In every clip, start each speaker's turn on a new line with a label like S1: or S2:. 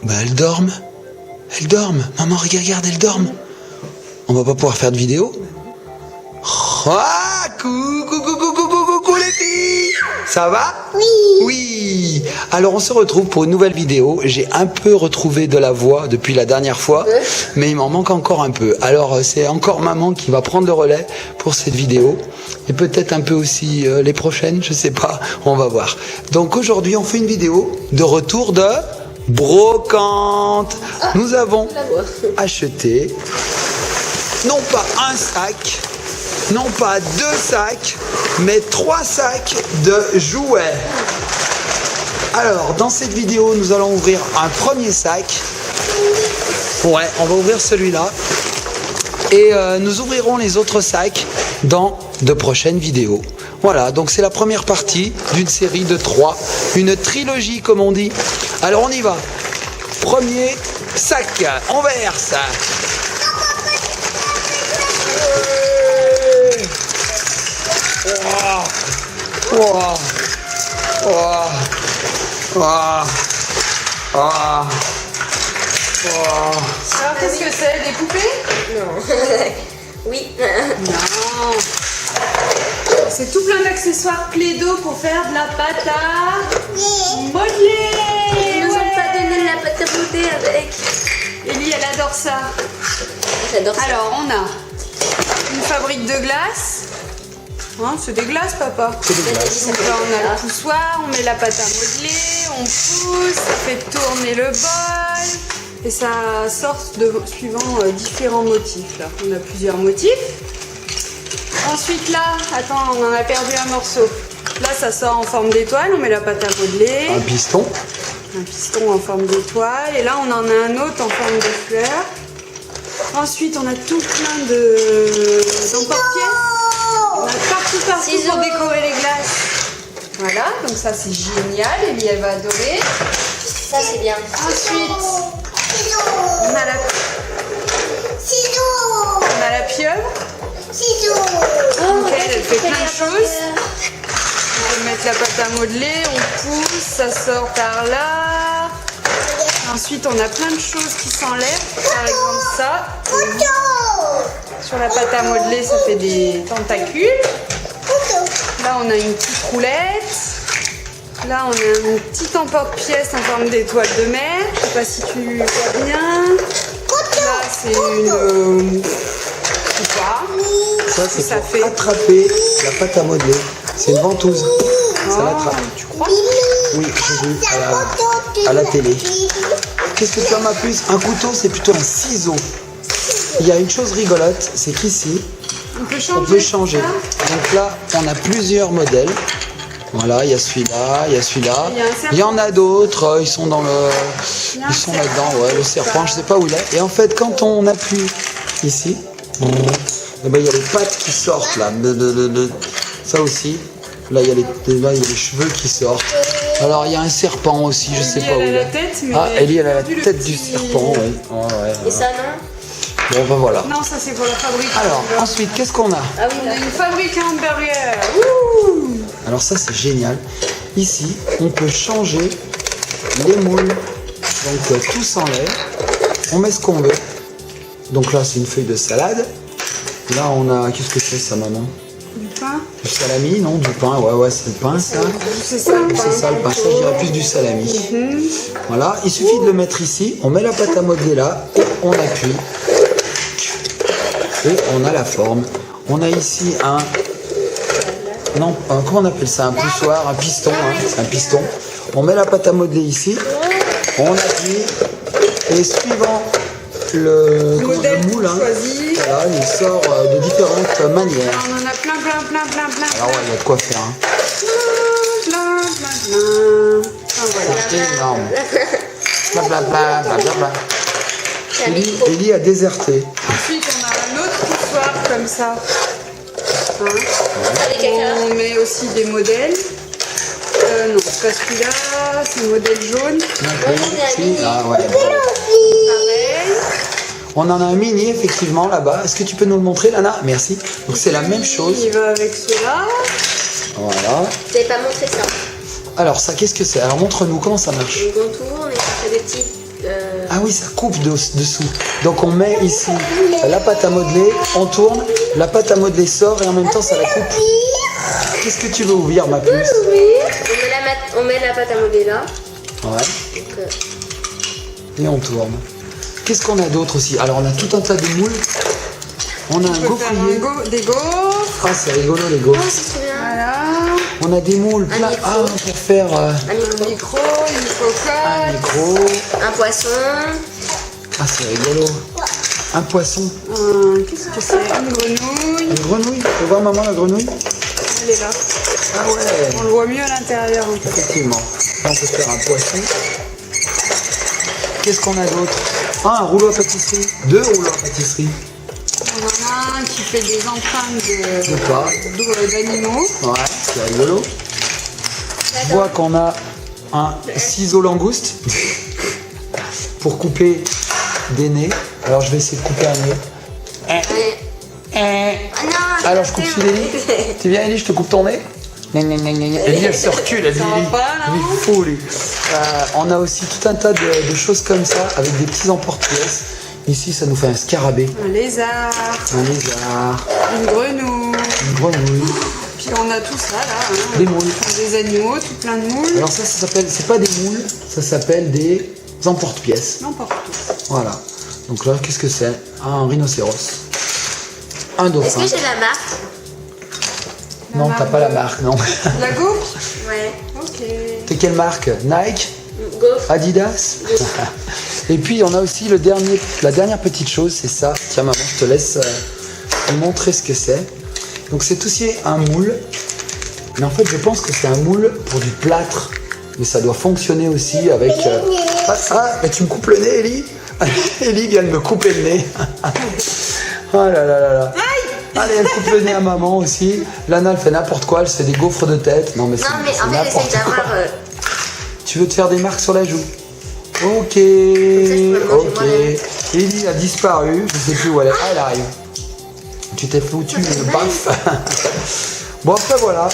S1: Bah elles dorment. Elles dorment. Maman, regarde, elles dorment. On va pas pouvoir faire de vidéo. Ah, coucou les filles. Ça va?
S2: Oui.
S1: Oui. Alors on se retrouve pour une nouvelle vidéo. J'ai un peu retrouvé de la voix depuis la dernière fois, mais il m'en manque encore un peu. Alors c'est encore maman qui va prendre le relais pour cette vidéo. Et peut-être un peu aussi les prochaines, je sais pas. On va voir. Donc aujourd'hui on fait une vidéo de retour de brocante. Nous avons acheté non pas un sac, non pas 2 sacs, mais 3 sacs de jouets. Alors, dans cette vidéo, nous allons ouvrir un premier sac. Ouais, on va ouvrir celui-là. Et nous ouvrirons les autres sacs dans de prochaines vidéos. Voilà, donc c'est la première partie d'une série de 3. Une trilogie, comme on dit. Alors, on y va. Premier sac, on verse. Wow. Wow. Wow. Wow. Wow.
S3: Alors qu'est-ce que c'est? Des poupées?
S2: Non. Oui.
S3: Non. C'est tout plein d'accessoires Play-Doh pour faire de la pâte à modeler.
S2: Ils nous ont pas donné de la pâte à modeler avec.
S3: Ellie, elle adore ça.
S2: J'adore ça.
S3: Alors, on a une fabrique de glace. Hein, c'est des glaces, papa.
S1: C'est des glaces.
S3: Donc là, on a le poussoir, on met la pâte à modeler, on pousse, ça fait tourner le bol. Et ça sort suivant différents motifs. Là, on a plusieurs motifs. Ensuite, là, attends, on en a perdu un morceau. Là, ça sort en forme d'étoile, on met la pâte à modeler.
S1: Un piston.
S3: Un piston en forme d'étoile. Et là, on en a un autre en forme de fleur. Ensuite, on a tout plein d'emporte-pièces. On a partout pour décorer les glaces. Voilà, donc ça c'est génial. Ellie, elle va adorer.
S2: Ça, c'est bien.
S3: Ensuite, on a la pieuvre. Donc elle fait plein de choses. On peut mettre la pâte à modeler, on pousse, ça sort par là. Ensuite, on a plein de choses qui s'enlèvent. Par exemple, ça. Sur la pâte à modeler, ça fait des tentacules. Là, on a une petite roulette. Là, on a une petite emporte-pièce en forme d'étoile de mer. Je sais pas si tu vois bien. Là, c'est une... je sais pas.
S1: Ça, c'est
S3: Ça
S1: pour
S3: fait-
S1: attraper la pâte à modeler. C'est une ventouse. Ça l'attrape.
S3: Tu crois?
S1: Oui, j'ai vu à la télé. Qu'est-ce que tu as, ma puce? Un couteau, c'est plutôt un ciseau. Il y a une chose rigolote, c'est qu'ici,
S3: On peut
S1: on peut changer.
S3: ça.
S1: Donc là, on a plusieurs modèles. Voilà, il y a celui-là, il y a celui-là.
S3: Il y a un serpent.
S1: Il y en a d'autres, ils sont dans le...
S3: Il y a un
S1: Ils sont là-dedans,
S3: serpent.
S1: ouais, le serpent, je sais pas où il est. Et en fait, quand on appuie ici, eh ben, il y a les pattes qui sortent là. Ça aussi. Là, il y a les cheveux qui sortent. Alors, il y a un serpent aussi, je sais
S3: Ellie,
S1: pas où
S3: elle
S1: il
S3: a
S1: est.
S3: la tête, mais
S1: Ah, Ellie, elle a la
S3: perdu le
S1: tête du
S3: petit-
S1: serpent, oui. Ouais, ouais,
S2: Et ça, non?
S1: Bon, ben voilà.
S3: Non, ça c'est pour la fabrique.
S1: Alors, ensuite, qu'est-ce qu'on a?
S2: Ah oui,
S3: On
S2: là.
S3: a une fabrique à hamburger. Ouh.
S1: Alors ça, c'est génial. Ici, on peut changer les moules. Donc, tout s'enlève. On met ce qu'on veut. Donc là, c'est une feuille de salade. Là, on a... Qu'est-ce que c'est, ça, maman?
S3: Du pain.
S1: Du salami, non? Du pain, ouais, c'est le pain, ça.
S3: C'est ça.
S1: C'est ça, le pain. Ça, je dirais plus du salami. Voilà, il suffit de le mettre ici. On met la pâte à modeler là. Et on appuie. Et on a la forme. On a ici un... Non, comment on appelle ça? Un poussoir, un piston, hein, c'est un piston. On met la pâte à modeler ici, on appuie, et suivant le
S3: modèle
S1: moule, hein,
S3: choisi.
S1: voilà, il sort de différentes manières.
S3: On en a plein.
S1: Alors ouais, il y a de quoi faire. Hein.
S3: Ah, voilà.
S1: C'est énorme. Blablabla. Ellie a déserté.
S3: Ensuite, on a un autre poussoir comme ça. Hein.
S2: Allez, caca.
S3: On met aussi des modèles. Non, c'est pas celui-là, c'est le modèle jaune.
S1: Ah, ouais.
S3: Pareil.
S1: On en a un mini effectivement là-bas. Est-ce que tu peux nous le montrer, Lana? Merci. Donc c'est la même chose.
S3: Il va avec cela.
S1: Voilà.
S2: Vous n'avez pas montré ça.
S1: Alors ça, qu'est-ce que c'est? Alors montre-nous comment ça marche.
S2: On tourne et ça fait des petits.
S1: Ah oui, ça coupe dessous. Donc on met ici la pâte à modeler, on tourne, la pâte à modeler sort et en même temps ça la coupe. Qu'est-ce que tu veux ouvrir, ma puce?
S2: On met la pâte à modeler là.
S1: Ouais.
S2: Donc,
S1: Et on tourne. Qu'est-ce qu'on a d'autre aussi? Alors on a tout un tas de moules. On a un
S3: On peut faire
S1: gaufrier.
S3: des gaufres.
S1: Ah, c'est rigolo les gaufres.
S2: oh, c'est trop bien.
S3: Voilà.
S1: On a des moules plein.
S2: micro.
S1: Ah, pour faire
S2: Un
S3: Un
S2: micro,
S3: micro, une cocotte.
S1: un micro.
S2: un poisson.
S1: Ah, c'est rigolo. Un poisson.
S3: Qu'est-ce que c'est? Une grenouille.
S1: Une grenouille. Tu peux voir maman la grenouille?
S3: Elle est là.
S1: Ah ouais.
S3: On le voit mieux à l'intérieur en fait.
S1: Effectivement. Là, on peut faire un poisson. Qu'est-ce qu'on a d'autre? Ah, un rouleau à pâtisserie. 2 rouleaux à pâtisserie.
S3: On en a un qui fait des empreintes
S1: Je sais pas.
S3: d'animaux.
S1: Ouais, c'est rigolo. Je vois qu'on a un ciseau langouste pour couper des nez. Alors je vais essayer de couper un nez.
S2: Ah non,
S1: Alors je coupe celui d'Elie. Tu viens Elie, je te coupe ton nez. Elie elle se recule, elle dit
S3: Ça va
S1: Elie,
S3: pas, non?
S1: il est fou lui. On a aussi tout un tas de choses comme ça avec des petits emporte-pièces. Ici ça nous fait un scarabée,
S3: Un lézard.
S1: un lézard,
S3: Une grenouille.
S1: une grenouille,
S3: Puis on a tout ça là. Hein.
S1: des moules.
S3: Des animaux, tout plein de moules.
S1: Alors ça s'appelle, c'est pas des moules, ça s'appelle des emporte-pièces.
S3: N'importe où.
S1: Voilà. Donc là, qu'est-ce que c'est? Un rhinocéros. Un
S2: Est-ce
S1: dauphin.
S2: que j'ai la marque?
S1: Non, t'as pas la marque, non.
S3: La gaufre.
S2: Ouais.
S3: Ok.
S1: T'es quelle marque? Nike?
S2: Gaufre.
S1: Adidas? Et puis on a aussi la dernière petite chose, c'est ça. Tiens maman, je te laisse te montrer ce que c'est. Donc c'est aussi un moule. Mais en fait je pense que c'est un moule pour du plâtre. Mais ça doit fonctionner aussi avec... mais tu me coupes le nez Ellie? Ellie vient de me couper le nez. Oh là là là là. Allez, elle coupe le nez à maman aussi. Lana, elle fait n'importe quoi, elle se fait des gaufres de tête. Non mais c'est
S2: Non, mais en fait,
S1: n'importe
S2: j'essaie
S1: quoi.
S2: d'avoir.
S1: Tu veux te faire des marques sur la joue? Ok,
S2: peux manger
S1: ok.
S2: moi-même.
S1: Ellie a disparu, je sais plus où elle est. Ah, elle arrive. Tu t'es foutu une baffe. Bon, après voilà.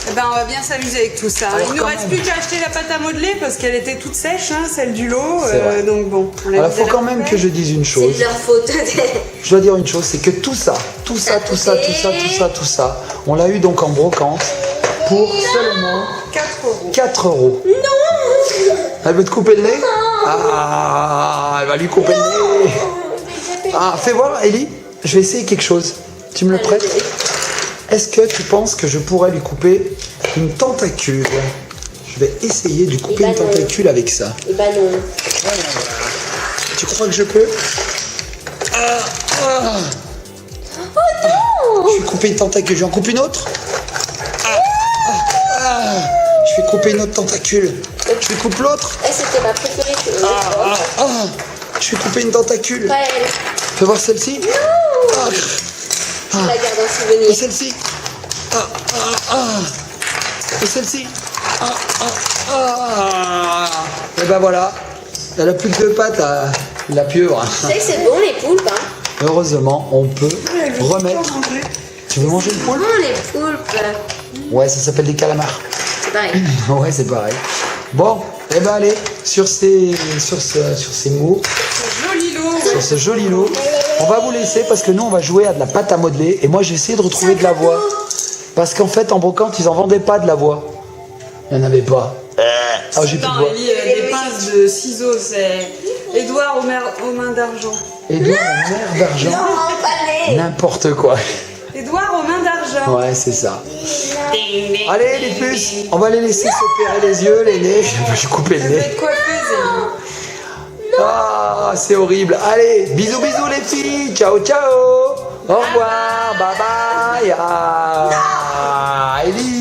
S3: Eh ben, on va bien s'amuser avec tout ça.
S1: Alors,
S3: Il nous
S1: quand
S3: reste
S1: même.
S3: plus qu'à acheter la pâte à modeler parce qu'elle était toute sèche, hein, celle du lot.
S1: C'est vrai.
S3: Donc bon. On
S1: Alors,
S3: a
S1: faut quand même que je dise une
S2: C'est
S1: chose.
S2: de leur faute.
S1: Je dois dire une chose, c'est que tout ça, on l'a eu donc en brocante pour seulement
S3: 4 euros.
S1: 4 euros. Non. Elle veut te couper le nez? Ah, elle va lui couper le nez. Ah, fais voir, Ellie. Je vais essayer quelque chose. Tu me le prêtes? Est-ce que tu penses que je pourrais lui couper une tentacule? Je vais essayer de lui couper une tentacule avec ça.
S2: Et bah non.
S1: Tu crois que je peux? Je vais couper une tentacule. Je vais en couper une autre? Je vais couper une autre tentacule. Je vais couper l'autre?
S2: Eh, c'était ma préférée.
S1: Je vais couper une tentacule.
S2: Pas elle.
S1: Fais voir celle-ci.
S2: Je la garde en
S1: Et
S2: souvenir.
S1: celle-ci. Et celle-ci. Et ben voilà. Elle a plus que 2 pattes à la pieuvre.
S2: Tu sais que c'est bon les poulpes, hein?
S1: Heureusement, on peut remettre. Tu veux manger une poule?
S2: Bon les poulpes.
S1: Ouais, ça s'appelle des calamars.
S2: C'est pareil.
S1: Ouais, c'est pareil. Bon, et ben allez, sur ces mots,
S3: Joli lot.
S1: sur ce joli lot, on va vous laisser parce que nous on va jouer à de la pâte à modeler et moi j'ai essayé de retrouver de l'avoine. Parce qu'en fait en brocante ils en vendaient pas de l'avoine. Il n'y en avait pas. Ah, j'ai plus de
S3: Non,
S1: voix.
S3: Ellie, des pinces de ciseaux, c'est Édouard aux mains d'argent.
S1: Edouard en mer d'argent.
S2: Non, pas les.
S1: N'importe quoi.
S3: Édouard aux mains d'argent.
S1: Ouais, c'est ça. Allez les puces, on va les laisser s'opérer les yeux, les nez. Je vais lui couper le
S3: Elle veut
S1: nez.
S3: être coiffeuse, Ellie.
S1: Ah, c'est horrible. Allez, bisous, bisous les filles. Ciao, ciao. Au revoir. Bye bye. Ah, Ellie.